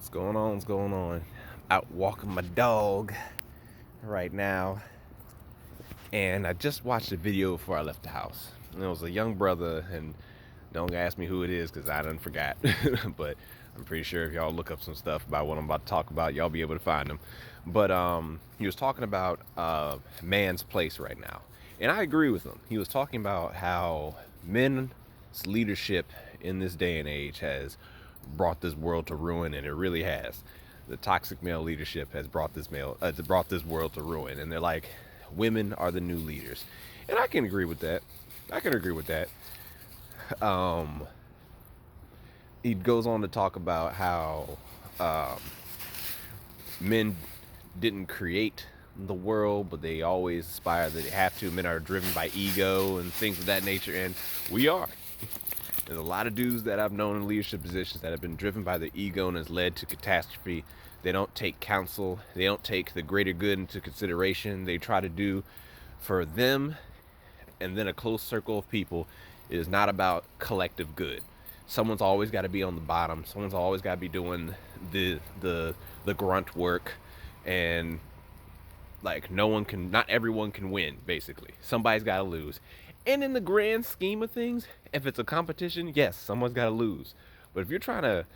What's going on? What's going on? Out walking my dog right now, and I just watched a video before I left the house. And it was a young brother, and don't ask me who it is because I done forgot. But I'm pretty sure if y'all look up some stuff about what I'm about to talk about, y'all be able to find him. But he was talking about man's place right now, and I agree with him. He was talking about how men's leadership in this day and age has brought this world to ruin, and it really has. The toxic male leadership has brought this world to ruin, and they're like, women are the new leaders, and I can agree with that. I can agree with that. Um, he goes on to talk about how um, men didn't create the world, but they always aspire that they have to. Men are driven by ego and things of that nature, and we are. There's a lot of dudes that I've known in leadership positions that have been driven by their ego and has led to catastrophe. They don't take counsel. They don't take the greater good into consideration. They try to do for them and then a close circle of people. It is not about collective good. Someone's always got to be on the bottom. Someone's always got to be doing the grunt work, and like not everyone can win. Basically, somebody's got to lose. And in the grand scheme of things, if it's a competition, yes, someone's got to lose. But if you're trying to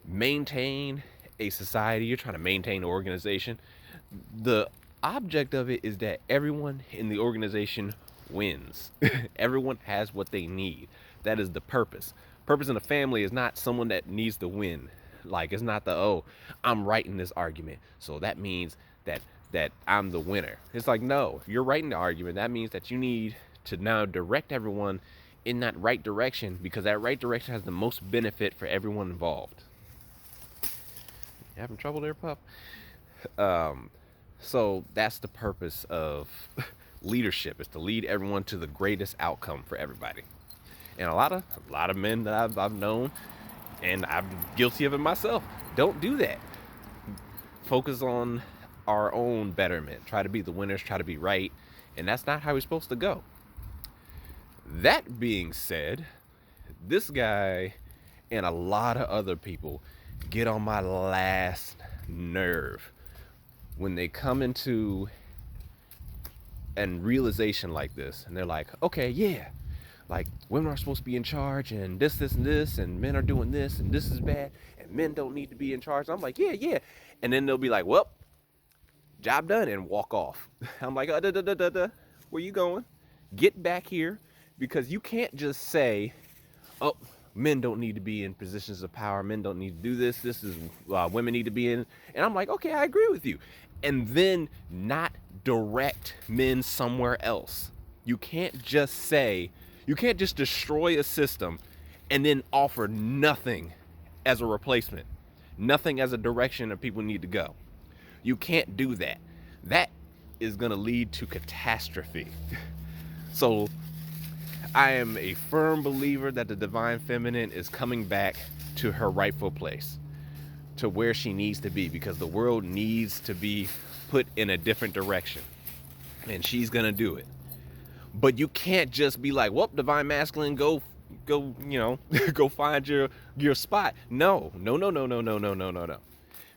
maintain a society, you're trying to maintain an organization, the object of it is that everyone in the organization wins. Everyone has what they need. That is the purpose. Purpose in a family is not someone that needs to win. Like, it's not I'm right in this argument, so that means that I'm the winner. It's like, no, if you're right in the argument, that means that you need to now direct everyone in that right direction, because that right direction has the most benefit for everyone involved. You having trouble there, pup? So that's the purpose of leadership, is to lead everyone to the greatest outcome for everybody. And a lot of men that I've known, and I'm guilty of it myself, don't do that. Focus on our own betterment. Try to be the winners, try to be right, and that's not how we're supposed to go. That being said, this guy and a lot of other people get on my last nerve when they come into an realization like this, and they're like, okay, yeah, like, women are supposed to be in charge, and this, and men are doing this, and this is bad, and men don't need to be in charge. I'm like, yeah. And then they'll be like, well, job done, and walk off. I'm like, where you going? Get back here, because you can't just say, oh, men don't need to be in positions of power. Men don't need to do this. This is women need to be in. And I'm like, okay, I agree with you. And then not direct men somewhere else. You can't just destroy a system and then offer nothing as a replacement, nothing as a direction that people need to go. You can't do that. That is going to lead to catastrophe. So I am a firm believer that the divine feminine is coming back to her rightful place, to where she needs to be, because the world needs to be put in a different direction, and she's going to do it. But you can't just be like, well, divine masculine, go, go find your spot. No.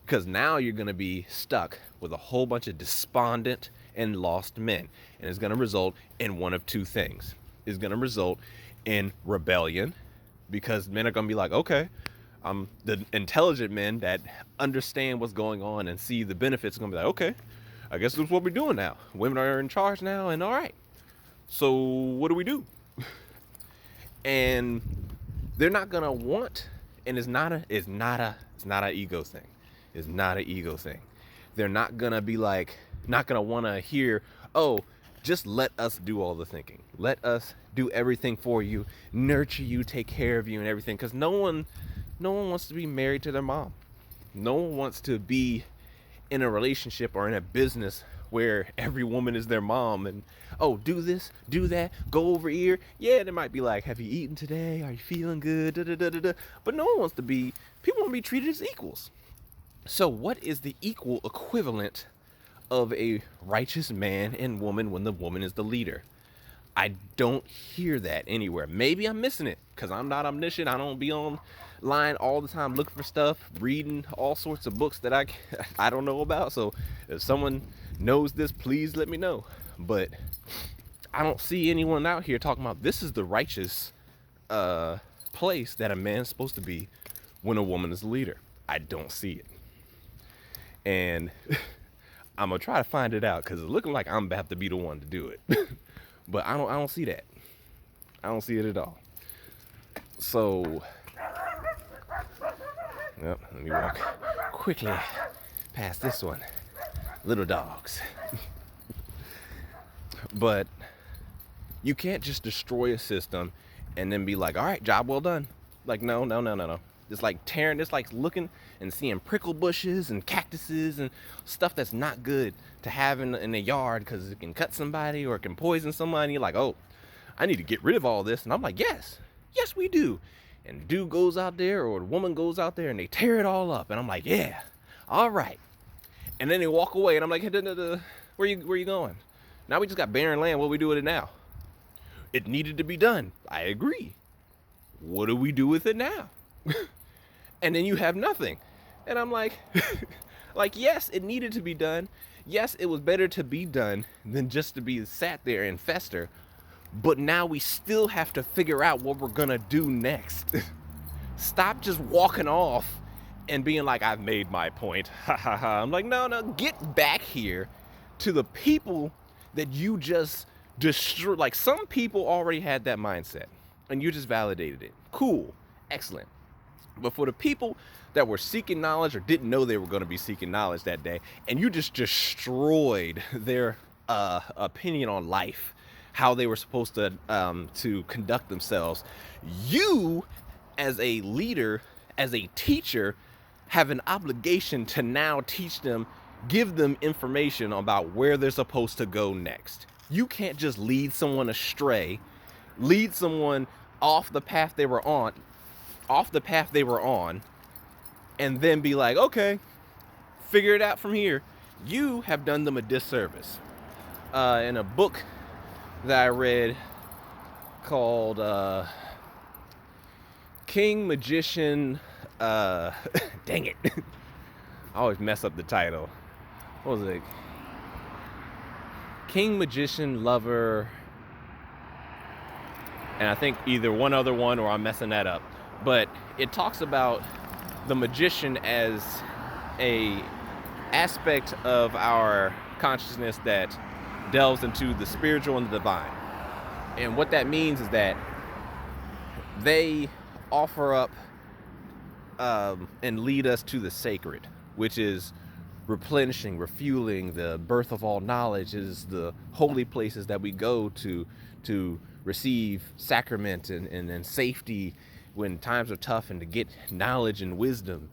Because now you're going to be stuck with a whole bunch of despondent and lost men. And it's going to result in one of two things. It's going to result in rebellion, because men are going to be like, okay, the intelligent men that understand what's going on and see the benefits are going to be like, okay, I guess that's what we're doing now. Women are in charge now, and all right. So what do we do? And they're not going to want, and it's not an ego thing. It's not an ego thing. They're not going to be like, not going to want to hear, oh, just let us do all the thinking. Let us do everything for you, nurture you, take care of you and everything. Because no one wants to be married to their mom. No one wants to be in a relationship or in a business where every woman is their mom, and, oh, do this, do that, go over here. Yeah, they might be like, have you eaten today? Are you feeling good? But no one wants to be, people want to be treated as equals. So what is the equal equivalent of a righteous man and woman when the woman is the leader? I don't hear that anywhere. Maybe I'm missing it because I'm not omniscient. I don't be on online all the time looking for stuff, reading all sorts of books that I don't know about. So if someone knows this, please let me know. But I don't see anyone out here talking about this is the righteous place that a man's supposed to be when a woman is a leader. I don't see it. And I'm gonna try to find it out because it's looking like I'm about to be the one to do it. But I don't see that. I don't see it at all. So, yep, let me walk quickly past this one. Little dogs. But you can't just destroy a system and then be like, all right, job well done. Like, no. It's like tearing, it's like looking and seeing prickle bushes and cactuses and stuff that's not good to have in the yard because it can cut somebody or it can poison somebody. You're like, oh, I need to get rid of all this. And I'm like, yes, we do. And the dude goes out there or the woman goes out there and they tear it all up. And I'm like, yeah, all right. And then they walk away and I'm like, hey, where you going? Now we just got barren land. What do we do with it now? It needed to be done. I agree. What do we do with it now? And then you have nothing. And I'm like, yes, it needed to be done. Yes, it was better to be done than just to be sat there and fester. But now we still have to figure out what we're gonna do next. Stop just walking off and being like, I've made my point. Ha ha ha. I'm like, no, get back here to the people that you just destroyed. Like, some people already had that mindset and you just validated it. Cool. Excellent. But for the people that were seeking knowledge or didn't know they were going to be seeking knowledge that day, and you just destroyed their opinion on life, how they were supposed to conduct themselves, you, as a leader, as a teacher, have an obligation to now teach them, give them information about where they're supposed to go next. You can't just lead someone astray, lead someone off the path they were on, and then be like, okay, figure it out from here. You have done them a disservice. In a book that I read called King Magician, dang it, I always mess up the title. What was it? King, Magician, Lover, and I think either one other one or I'm messing that up. But it talks about the magician as a aspect of our consciousness that delves into the spiritual and the divine. And what that means is that they offer up and lead us to the sacred, which is replenishing, refueling. The birth of all knowledge is the holy places that we go to receive sacrament and safety when times are tough, and to get knowledge and wisdom.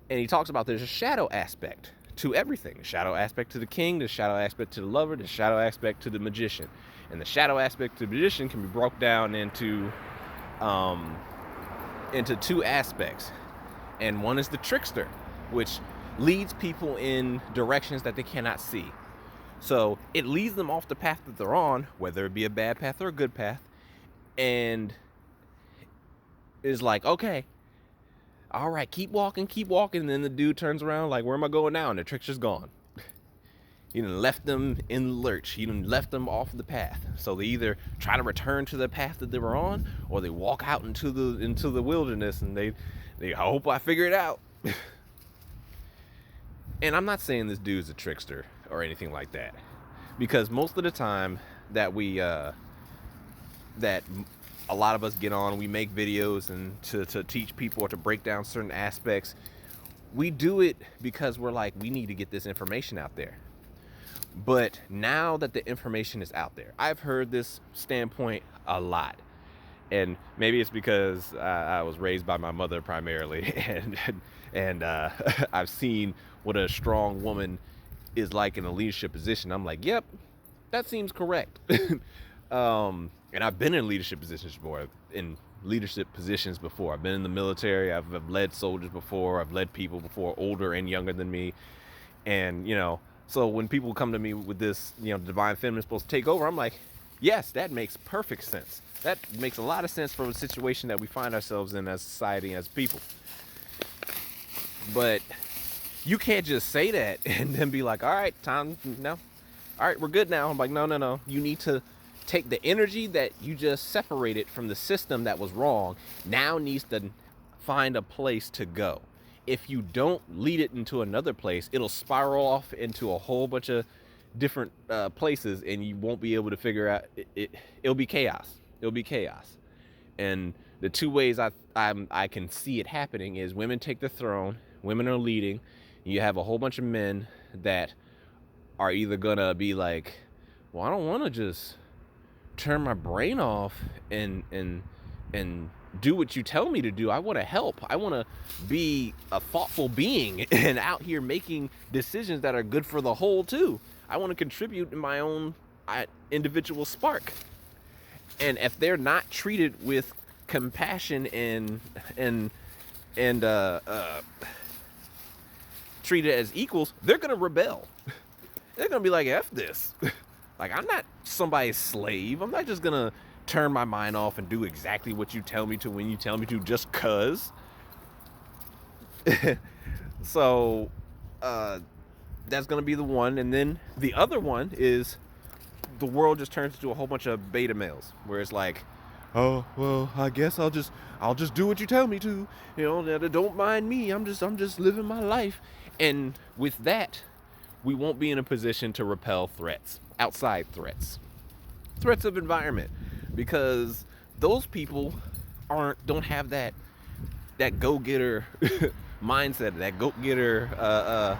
And he talks about there's a shadow aspect to everything. The shadow aspect to the king, the shadow aspect to the lover, the shadow aspect to the magician. And the shadow aspect to the magician can be broken down into two aspects. And one is the trickster, which leads people in directions that they cannot see. So it leads them off the path that they're on, whether it be a bad path or a good path, and is like, okay, all right, keep walking. And then the dude turns around like, where am I going now? And the trickster's gone. He done left them in the lurch. He done left them off the path. So they either try to return to the path that they were on, or they walk out into the wilderness and they I hope I figure it out. And I'm not saying this dude's a trickster or anything like that, because most of the time that that a lot of us get on, we make videos and to teach people or to break down certain aspects, we do it because we're like, we need to get this information out there. But now that the information is out there, I've heard this standpoint a lot. And maybe it's because I was raised by my mother primarily, and I've seen what a strong woman is like in a leadership position. I'm like, yep, that seems correct. And I've been in leadership positions before. I've been in the military. I've led soldiers before. I've led people before, older and younger than me. And, so when people come to me with this, divine feminine is supposed to take over, I'm like, yes, that makes perfect sense. That makes a lot of sense for the situation that we find ourselves in as society, as people. But you can't just say that and then be like, all right, time, no. All right, we're good now. I'm like, no, no, no. You need to take the energy that you just separated from the system that was wrong, now needs to find a place to go. If you don't lead it into another place, it'll spiral off into a whole bunch of different places, and you won't be able to figure out it'll be chaos. It'll be chaos. And the two ways I can see it happening is women take the throne, women are leading, you have a whole bunch of men that are either gonna be like, well, I don't want to just turn my brain off and do what you tell me to do. I want to help. I want to be a thoughtful being and out here making decisions that are good for the whole too. I want to contribute in my own individual spark. And if they're not treated with compassion and treated as equals, they're gonna rebel. They're gonna be like, F this. Like, I'm not somebody's slave. I'm not just gonna turn my mind off and do exactly what you tell me to when you tell me to, just cause. So that's gonna be the one. And then the other one is the world just turns into a whole bunch of beta males, where it's like, oh, well, I guess I'll just do what you tell me to. You know, don't mind me. I'm just living my life. And with that, we won't be in a position to repel threats, outside threats of environment, because those people don't have that go-getter mindset, that go-getter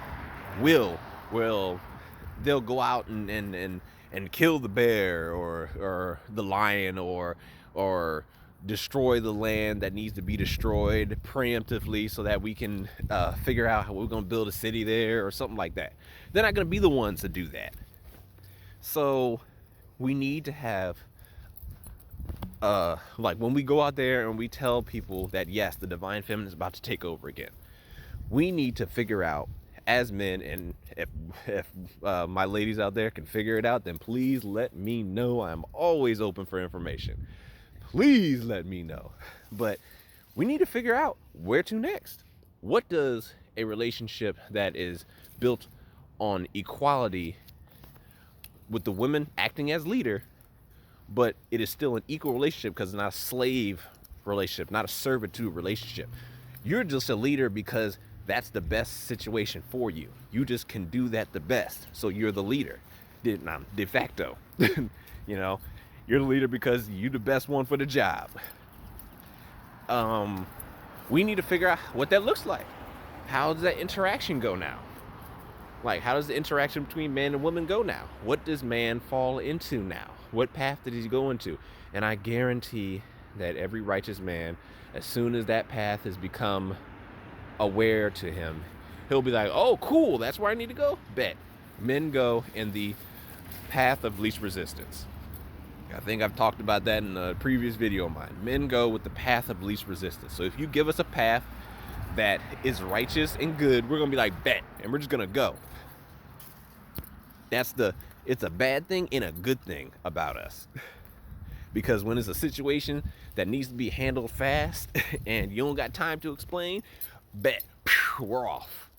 will. Well, they'll go out and kill the bear or the lion or destroy the land that needs to be destroyed preemptively so that we can figure out how we're going to build a city there or something like that. They're not going to be the ones to do that. So we need to have like when we go out there and we tell people that yes, the divine feminine is about to take over again, we need to figure out as men, and if my ladies out there can figure it out, then please let me know. I'm always open for information. Please let me know. But we need to figure out where to next. What does a relationship that is built on equality with the women acting as leader, but it is still an equal relationship because it's not a slave relationship, not a servitude relationship. You're just a leader because that's the best situation for you. You just can do that the best. So you're the leader, de facto. You know, you're the leader because you're the best one for the job. We need to figure out what that looks like. How does that interaction go now? Like, how does the interaction between man and woman go now? What does man fall into now? What path did he go into? And I guarantee that every righteous man, as soon as that path has become aware to him, he'll be like, oh, cool, that's where I need to go? Bet. Men go in the path of least resistance. I think I've talked about that in a previous video of mine. Men go with the path of least resistance. So if you give us a path that is righteous and good, we're gonna be like, bet, and we're just gonna go. It's a bad thing and a good thing about us. Because when it's a situation that needs to be handled fast and you don't got time to explain, bet, we're off,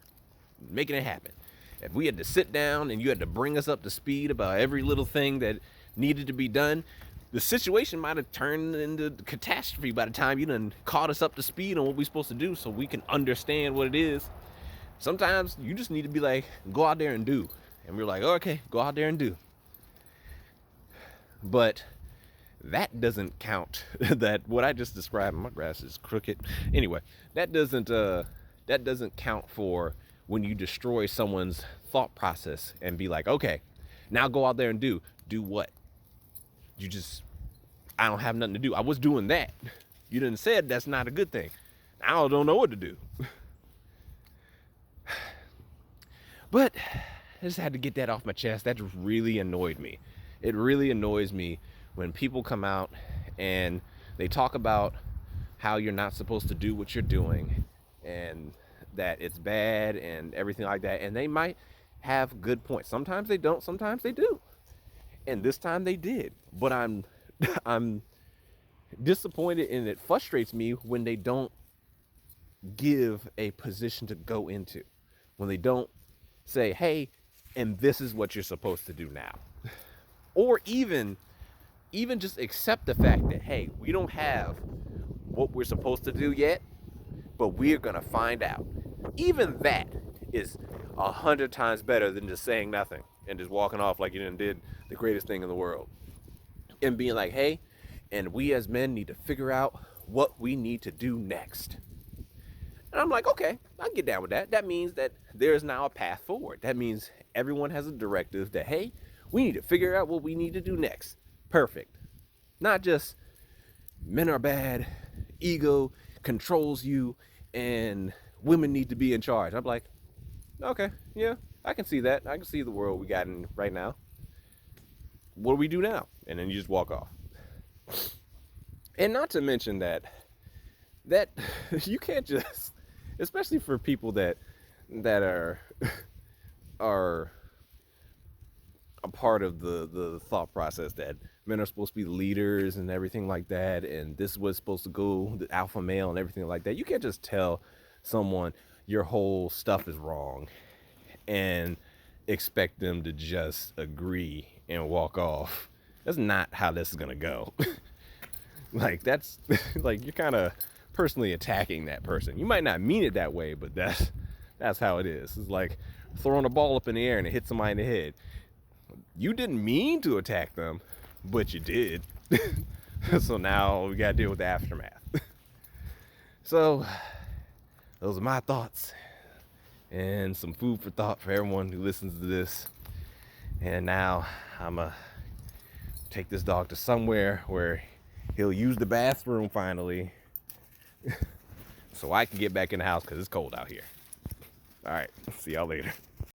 making it happen. If we had to sit down and you had to bring us up to speed about every little thing that needed to be done, the situation might have turned into catastrophe by the time you done caught us up to speed on what we're supposed to do so we can understand what it is. Sometimes you just need to be like, go out there and do. And we're like, oh, okay, go out there and do. But that doesn't count. That what I just described, my grass is crooked. Anyway, that doesn't count for when you destroy someone's thought process and be like, okay, now go out there and do what? I don't have nothing to do. I was doing that. You done said that's not a good thing. Now I don't know what to do. But I just had to get that off my chest. That really annoyed me. It really annoys me when people come out and they talk about how you're not supposed to do what you're doing and that it's bad and everything like that. And they might have good points. Sometimes they don't, sometimes they do. And this time they did. But I'm disappointed, and it frustrates me when they don't give a position to go into, when they don't say, hey, and this is what you're supposed to do now. Or even just accept the fact that, hey, we don't have what we're supposed to do yet, but we're gonna find out. Even that is 100 times better than just saying nothing and just walking off like you did the greatest thing in the world. And being like, hey, and we as men need to figure out what we need to do next. And I'm like, okay, I can get down with that. That means that there is now a path forward. That means everyone has a directive that, hey, we need to figure out what we need to do next. Perfect. Not just men are bad, ego controls you, and women need to be in charge. I'm like, okay, yeah, I can see that. I can see the world we got in right now. What do we do now? And then you just walk off. And not to mention that you can't just, especially for people that are a part of the thought process that men are supposed to be the leaders and everything like that, and this was supposed to go the alpha male and everything like that. You can't just tell someone your whole stuff is wrong and expect them to just agree and walk off. That's not how this is gonna go. Like, that's like, you're kind of personally attacking that person. You might not mean it that way, but that's how it is. It's like throwing a ball up in the air and it hits somebody in the head. You didn't mean to attack them, but you did. So now we gotta deal with the aftermath. So those are my thoughts and some food for thought for everyone who listens to this. And now I'm gonna take this dog to somewhere where he'll use the bathroom finally, so I can get back in the house because it's cold out here. All right, see y'all later.